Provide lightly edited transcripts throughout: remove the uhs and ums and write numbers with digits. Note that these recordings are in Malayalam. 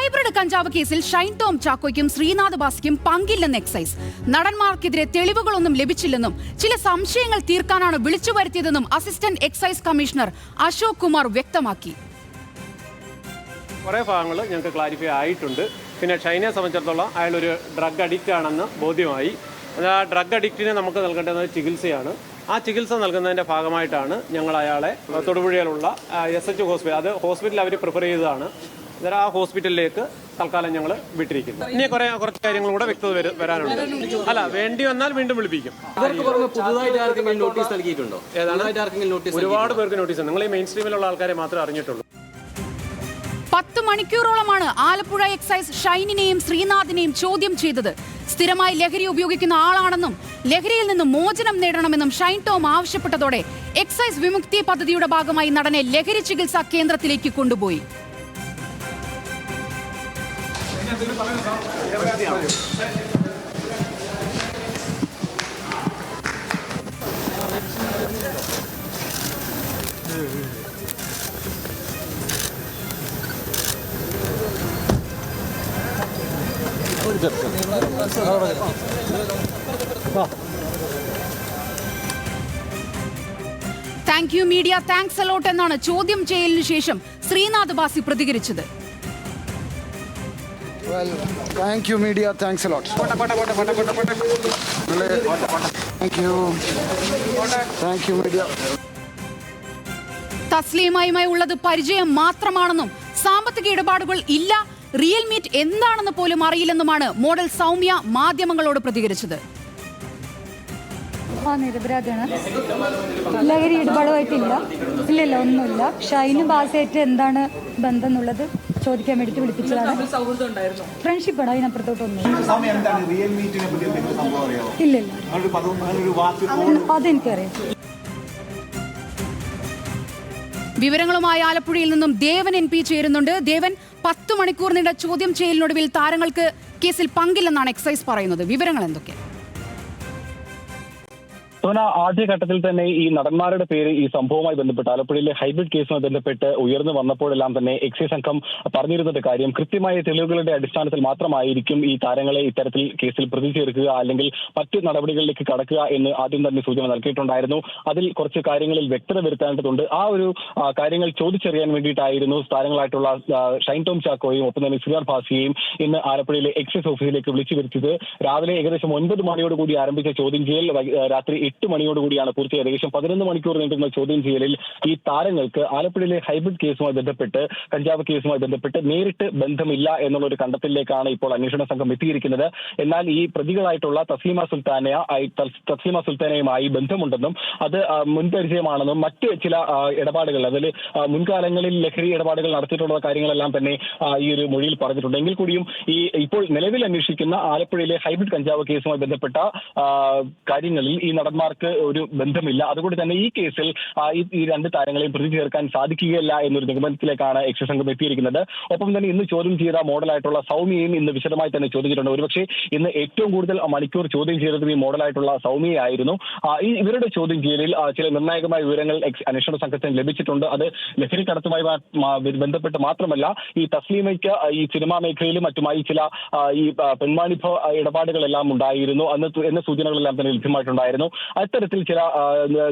ഹൈബ്രിഡ് കഞ്ചാവ് കേസിൽ ഷൈൻ ടോം ചാക്കോയ്ക്കും ശ്രീനാഥ് ബാസിക്കും പങ്കില്ലെന്ന് എക്സൈസ്. നടന്മാർക്കെതിരെ തെളിവുകളൊന്നും ലഭിച്ചില്ലെന്നും ചില സംശയങ്ങൾ തീർക്കാനാണ് വിളിച്ചു വരുത്തിയതെന്നും assistant excise commissioner Ashok Kumar വ്യക്തമാക്കി. കുറേ ഭാഗങ്ങൾ ഞങ്ങൾക്ക് ക്ലാരിഫൈ ആയിട്ടുണ്ട്. പിന്നെ ഷൈനെ സംബന്ധിച്ചിടത്തോളം അയാളൊരു ഡ്രഗ് അഡിക്റ്റ് ആണെന്ന് ബോധ്യമായി. ആ ഡ്രഗ് അഡിക്റ്റിനെ നമുക്ക് നൽകേണ്ടത് ചികിത്സയാണ്. ആ ചികിത്സ നൽകുന്നതിൻ്റെ ഭാഗമായിട്ടാണ് ഞങ്ങൾ അയാളെ തൊടുപുഴയിലുള്ള SH ഹോസ്പിറ്റൽ, അത് ഹോസ്പിറ്റൽ അവർ പ്രിഫർ ചെയ്തതാണ്, ആ ഹോസ്പിറ്റലിലേക്ക് തൽക്കാലം ഞങ്ങൾ വിട്ടിരിക്കുന്നു. ഇനി കുറച്ച് കാര്യങ്ങളും കൂടെ വ്യക്തത വരാനുണ്ട്. അല്ല, വേണ്ടി വന്നാൽ വീണ്ടും വിളിപ്പിക്കും. ഒരുപാട് പേർക്ക് നോട്ടീസ്. നിങ്ങൾ ഈ മെയിൻ സ്ട്രീമിലുള്ള ആൾക്കാരെ മാത്രമേ അറിഞ്ഞിട്ടുള്ളൂ. 10 മണിക്കൂറോളമാണ് ആലപ്പുഴ എക്സൈസ് ഷൈനിനെയും ശ്രീനാഥിനെയും ചോദ്യം ചെയ്തത്. സ്ഥിരമായി ലഹരി ഉപയോഗിക്കുന്ന ആളാണെന്നും ലഹരിയിൽ നിന്ന് മോചനം നേടണമെന്നും ഷൈൻ ടോം ആവശ്യപ്പെട്ടതോടെ എക്സൈസ് വിമുക്തി പദ്ധതിയുടെ ഭാഗമായി നടനെ ലഹരി ചികിത്സാ കേന്ദ്രത്തിലേക്ക് കൊണ്ടുപോയി. Thank you media, thanks a lot എന്നാണ് ചോദ്യം ചെയ്യലിനു ശേഷം ശ്രീനാഥ് ബാസി പ്രതികരിച്ചത്. Thank you media, thanks a lot. Thank you media. തസ്ലീമയുമായി ഉള്ളത് പരിചയം മാത്രമാണെന്നും സാമ്പത്തിക ഇടപാടുകൾ ഇല്ല, റിയൽ മീറ്റ് എന്താണെന്ന് പോലും അറിയില്ലെന്നുമാണ് മോഡൽ സൗമ്യ മാധ്യമങ്ങളോട് പ്രതികരിച്ചത്. നിരപരാധിയാണ്. ലഹരി ഇടപാടുമായിട്ടില്ല, ഇല്ലല്ല, ഒന്നുമില്ല. ഷൈനും ബാസിയായിട്ട് എന്താണ് ബന്ധം എന്നുള്ളത് ചോദിക്കാൻ വേണ്ടിട്ട് വിളിപ്പിച്ചതാണ്. ഫ്രണ്ട്ഷിപ്പാണ്, അതിനപ്പുറത്തോട്ടൊന്നും ഇല്ലല്ല. അതെനിക്കറിയാം. വിവരങ്ങളുമായി ആലപ്പുഴയിൽ നിന്നും ദേവൻ MP ചേരുന്നുണ്ട്. ദേവൻ, 10 മണിക്കൂർ നീണ്ട ചോദ്യം ചെയ്യലിനൊടുവിൽ താരങ്ങൾക്ക് കേസിൽ പങ്കില്ലെന്നാണ് എക്സൈസ് പറയുന്നത്. വിവരങ്ങൾ എന്തൊക്കെ? ആദ്യഘട്ടത്തിൽ തന്നെ ഈ നടന്മാരുടെ പേര് ഈ സംഭവവുമായി ബന്ധപ്പെട്ട് ആലപ്പുഴയിലെ ഹൈബ്രിഡ് കേസുമായി ബന്ധപ്പെട്ട് ഉയർന്നു വന്നപ്പോഴെല്ലാം തന്നെ എക്സൈസ് സംഘം പറഞ്ഞിരുന്നത് കാര്യം കൃത്യമായ തെളിവുകളുടെ അടിസ്ഥാനത്തിൽ മാത്രമായിരിക്കും ഈ താരങ്ങളെ ഇത്തരത്തിൽ കേസിൽ പ്രതി ചേർക്കുക അല്ലെങ്കിൽ മറ്റ് നടപടികളിലേക്ക് കടക്കുക എന്ന് ആദ്യം തന്നെ സൂചന നൽകിയിട്ടുണ്ടായിരുന്നു. അതിൽ കുറച്ച് കാര്യങ്ങളിൽ വ്യക്തത വരുത്തേണ്ടതുണ്ട്. ആ ഒരു കാര്യങ്ങൾ ചോദിച്ചറിയാൻ വേണ്ടിയിട്ടായിരുന്നു താരങ്ങളായിട്ടുള്ള ഷൈൻ ടോം ചാക്കോയും ഒപ്പം തന്നെ ശ്രീനാഥ് ബാസിയെയും ഇന്ന് ആലപ്പുഴയിലെ എക്സൈസ് ഓഫീസിലേക്ക് വിളിച്ചു വരുത്തിയത്. രാവിലെ ഏകദേശം 9 മണിയോടുകൂടി ആരംഭിച്ച ചോദ്യം ചെയ്യൽ രാത്രി 8 മണിയോടുകൂടിയാണ് പൂർത്തിയായത്. ഏകദേശം 11 മണിക്കൂർ നീണ്ടുന്ന ചോദ്യം ചെയ്യലിൽ ഈ താരങ്ങൾക്ക് ആലപ്പുഴയിലെ ഹൈബ്രിഡ് കേസുമായി ബന്ധപ്പെട്ട്, കഞ്ചാവ് കേസുമായി ബന്ധപ്പെട്ട് നേരിട്ട് ബന്ധമില്ല എന്നുള്ള ഒരു കണ്ടെത്തലിലേക്കാണ് ഇപ്പോൾ അന്വേഷണ സംഘം എത്തിയിരിക്കുന്നത്. എന്നാൽ ഈ പ്രതികളായിട്ടുള്ള തസ്ലീമ സുൽത്താനയുമായി ബന്ധമുണ്ടെന്നും അത് മുൻപരിചയമാണെന്നും മറ്റ് ചില ഇടപാടുകൾ, അതിൽ മുൻകാലങ്ങളിൽ ലഹരി ഇടപാടുകൾ നടത്തിയിട്ടുള്ള കാര്യങ്ങളെല്ലാം തന്നെ ഈ ഒരു മൊഴിയിൽ പറഞ്ഞിട്ടുണ്ട്. എങ്കിൽ കൂടിയും ഈ ഇപ്പോൾ നിലവിൽ അന്വേഷിക്കുന്ന ആലപ്പുഴയിലെ ഹൈബ്രിഡ് കഞ്ചാവ് കേസുമായി ബന്ധപ്പെട്ട കാര്യങ്ങളിൽ ഈ നടന്മാർക്ക് ഒരു ബന്ധമില്ല. അതുകൊണ്ട് തന്നെ ഈ കേസിൽ ഈ 2 താരങ്ങളെയും പ്രതി ചേർക്കാൻ സാധിക്കുകയില്ല എന്നൊരു നിഗമനത്തിലേക്കാണ് എക്സൈസ് സംഘം എത്തിയിരിക്കുന്നത്. ഒപ്പം തന്നെ ഇന്ന് ചോദ്യം ചെയ്ത മോഡലായിട്ടുള്ള സൗമ്യയും ഇന്ന് വിശദമായി തന്നെ ചോദിച്ചിട്ടുണ്ട്. ഒരുപക്ഷെ ഇന്ന് ഏറ്റവും കൂടുതൽ മണിക്കൂർ ചോദ്യം ചെയ്തതും ഈ മോഡലായിട്ടുള്ള സൗമ്യയായിരുന്നു. ഇവരുടെ ചോദ്യം ചെയ്യലിൽ ചില നിർണായകമായ വിവരങ്ങൾ അന്വേഷണ സംഘത്തിന് ലഭിച്ചിട്ടുണ്ട്. അത് ലഹരി കടത്തുമായി ബന്ധപ്പെട്ട് മാത്രമല്ല, ഈ തസ്ലീമയ്ക്ക് ഈ സിനിമാ മേഖലയിലും മറ്റുമായി ചില ഈ പെൺവാണിഭ ഇടപാടുകളെല്ലാം ഉണ്ടായിരുന്നു എന്ന സൂചനകളെല്ലാം തന്നെ ലഭ്യമായിട്ടുണ്ടായിരുന്നു. അത്തരത്തിൽ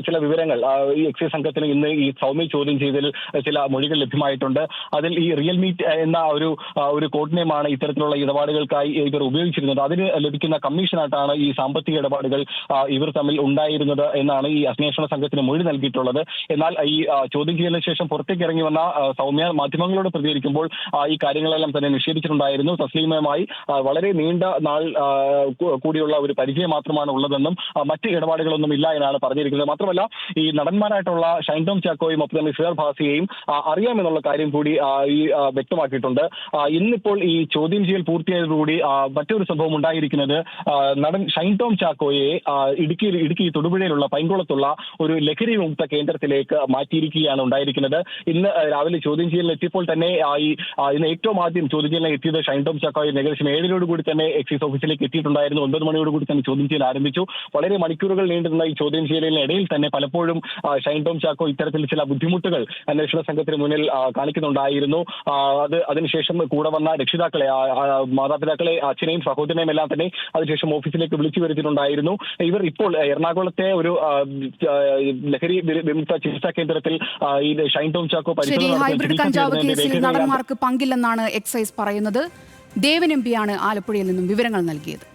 ചില വിവരങ്ങൾ ഈ എക്സൈസ് സംഘത്തിന് ഇന്ന് ഈ സൗമ്യ ചോദ്യം ചെയ്തതിൽ ചില മൊഴികൾ ലഭ്യമായിട്ടുണ്ട്. അതിൽ ഈ റിയൽ മീറ്റ് എന്ന ഒരു കോഡ് നെയിമാണ് ഇത്തരത്തിലുള്ള ഇടപാടുകൾക്കായി ഇവർ ഉപയോഗിച്ചിരുന്നത്. അതിന് ലഭിക്കുന്ന കമ്മീഷനായിട്ടാണ് ഈ സാമ്പത്തിക ഇടപാടുകൾ ഇവർ തമ്മിൽ ഉണ്ടായിരുന്നത് എന്നാണ് ഈ അന്വേഷണ സംഘത്തിന് മൊഴി നൽകിയിട്ടുള്ളത്. എന്നാൽ ഈ ചോദ്യം ചെയ്യലിന് ശേഷം പുറത്തേക്ക് ഇറങ്ങി വന്ന സൗമ്യ മാധ്യമങ്ങളോട് പ്രതികരിക്കുമ്പോൾ ഈ കാര്യങ്ങളെല്ലാം തന്നെ നിഷേധിച്ചിട്ടുണ്ടായിരുന്നു. തസ്ലീമയുമായി വളരെ നീണ്ട നാൾ കൂടിയുള്ള ഒരു പരിചയം മാത്രമാണ് ഉള്ളതെന്നും മറ്റ് ഇടപാടുകളൊന്നും ഇല്ല എന്നാണ് പറഞ്ഞിരിക്കുന്നത്. മാത്രമല്ല, ഈ നടന്മാരായിട്ടുള്ള ഷൈൻ ടോം ചാക്കോയും ഒപ്പം തന്നെ ശ്രീനാഥ് ബാസിയെയും അറിയാമെന്നുള്ള കാര്യം കൂടി ഈ വ്യക്തമാക്കിയിട്ടുണ്ട്. ഇന്നിപ്പോൾ ഈ ചോദ്യം ചെയ്യൽ പൂർത്തിയായതോടുകൂടി മറ്റൊരു സംഭവം ഉണ്ടായിരിക്കുന്നത്, നടൻ ഷൈൻ ടോം ചാക്കോയെ ഇടുക്കി തൊടുപുഴയിലുള്ള പൈങ്കുളത്തുള്ള ഒരു ലഹരി വിമുക്ത കേന്ദ്രത്തിലേക്ക് മാറ്റിയിരിക്കുകയാണ് ഉണ്ടായിരിക്കുന്നത്. ഇന്ന് രാവിലെ ചോദ്യം ചെയ്യലിൽ എത്തിയപ്പോൾ തന്നെ ഇന്ന് ഏറ്റവും ആദ്യം ചോദ്യം ചെയ്യലിന് എത്തിയത് ഷൈൻ ടോം ചാക്കോയെ ഏകദേശം 7 തന്നെ എക്സൈസ് ഓഫീസിലേക്ക് എത്തിയിട്ടുണ്ടായിരുന്നു. 9 മണിയോടുകൂടി തന്നെ ചോദ്യം ചെയ്യൽ ആരംഭിച്ചു. വളരെ മണിക്കൂറുകൾ നീണ്ടുന്ന ഈ ചോദ്യം ചെയ്യലിനിടയിൽ തന്നെ പലപ്പോഴും ഷൈൻ ടോം ചാക്കോ ഇത്തരത്തിൽ ചില ബുദ്ധിമുട്ടുകൾ അന്വേഷണ സംഘത്തിന് മുന്നിൽ കാണിക്കുന്നുണ്ടായിരുന്നു. അതിനുശേഷം കൂടെ വന്ന രക്ഷിതാക്കളെ, മാതാപിതാക്കളെ, അച്ഛനെയും സഹോദരനെയും എല്ലാം തന്നെ അതിനുശേഷം ഓഫീസിലേക്ക് വിളിച്ചു വരുത്തിയിട്ടുണ്ടായിരുന്നു. ഇവർ ഇപ്പോൾ എറണാകുളത്തെ ഒരു ലഹരി വിമുക്ത ചികിത്സാ കേന്ദ്രത്തിൽ ഈ ഷൈൻ ടോം ചാക്കോ ഹൈബ്രിഡ് കഞ്ചാവ് കേസിൽ നടന്മാർക്ക് പങ്കില്ലെന്നാണ് എക്സൈസ് പറയുന്നത്. ദേവൻ എം പിയാണ് ആലപ്പുഴയിൽ നിന്നും വിവരങ്ങൾ നൽകിയത്.